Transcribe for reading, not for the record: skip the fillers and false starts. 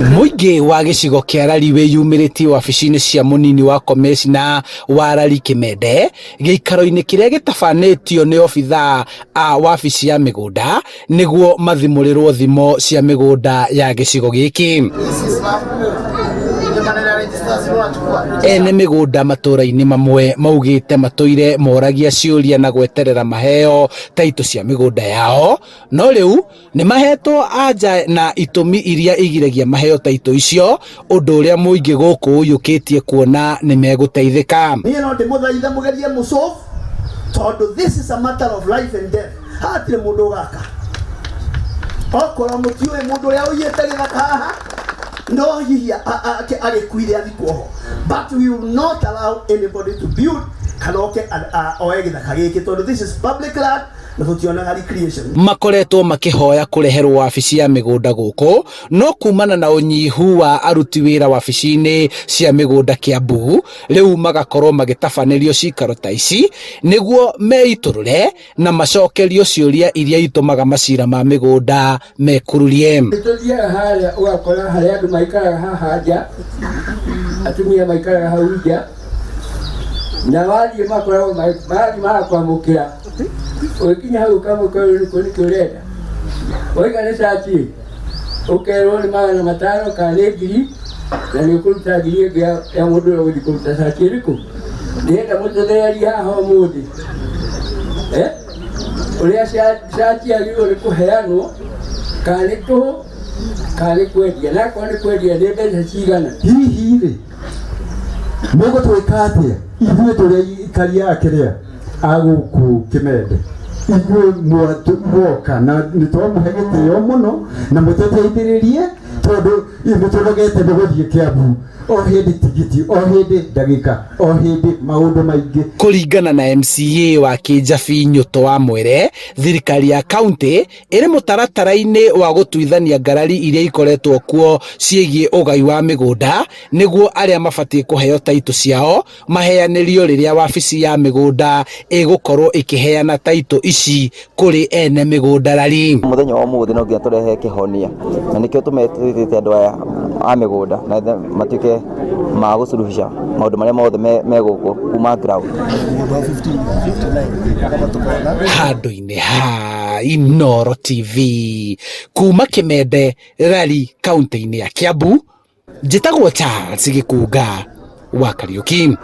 Muingi wa gicigo kia Rari wiyumiritie wabici-ini cia munini wa komeshina wa Rari Kimende giikaro-ini kiria gitabanitio ni obithaa a wabici ya migunda niguo mathimurirwo thimo cia migunda ya gicigo giki. Ene migunda matura-ini mamwe maugite matoire moragia ciuria na gweterera maheo taito cia migunda yao, no riu ni mahetwo anja na itumi iria igiragia maheo taito icio, undu uria muingi guku uyukitie kuona ni meguteithika. Niĩ no ndĩmũthaithe mũgerie mũcũfu tondu this is a matter of life and death. Hatirĩ mũndũ ũgaka. Okorwo mũtiũĩ mũndũ ũrĩa ũiyĩte gĩthaka haha no hihi agĩkuire athikwo ho, but we will not allow anybody to build kana oke oe gĩthaka gĩkĩ tondu this is public land na tutionaga recreation. Makoretwo makihoya kureherwo wabici ya migunda guku, no kumana na unyihu wa aruti wira wabici-ini cia migunda Kiambu, riu magakorwo magitabanirio cikaro ta ici niguo meiturure na macokerio ciuria iria itumaga macira ma migunda mekururie. Tuthiaga haria ugakora haria andu maikaraga haha nja, atumia maikaraga hau nja, na wathie makoragwo marakwamukira ukinya hau kamukora niko urenda oiga ni sachi ukerwo ni 500 kana ngiri na ni ukuruta ngiri ĩngĩ ya mũndũ ũrĩa ũgũthiĩ kũruta sachi ĩrĩkũ ndĩrenda mũthereria haha ũmũthĩ ũrĩa sachi agĩrĩirwo nĩ kũheanwo kana nĩ tũhũ kana nĩ kwendia, na akorwo nĩ kwendia nĩ mbeca cigana. Hihi rĩ mũgũtwĩka atĩa ithuĩ tũrĩa ikaria akĩrĩa agũkũ Kimende, ithuĩ mwoka na nĩtwamũhe gĩtĩo mũno na mũtũteithĩrĩrie tondu nĩtũrogete gũthiĩ Kiambu o hindi tigiti o hindi ndagika o hindi maundu maingi. Kuringana na MCA wa Kijabi Nyuto wa Mwere, thirikari ya kaunti iri mutaratara-ini wa gutuithania ngarari iria ikoretwo kuo ciegie ugai wa migunda niguo aria mabatie kuheo taito ciao maheanirio riria wabici ya migunda igukorwo ikiheana taito ici kuri ene migunda Rari. Muthenya wa umuthi no nginya turehe kihonia na nikio tumetithite andu aya a migunda na matuike ma gucuruhisha maundu maria mothe me guku kuma ground. Handu-ini ha Inooro TV kuma Kimende, Rari, kaunti-ini ya Kiambu, njitagwo Charles Gikunga wa Kariuki.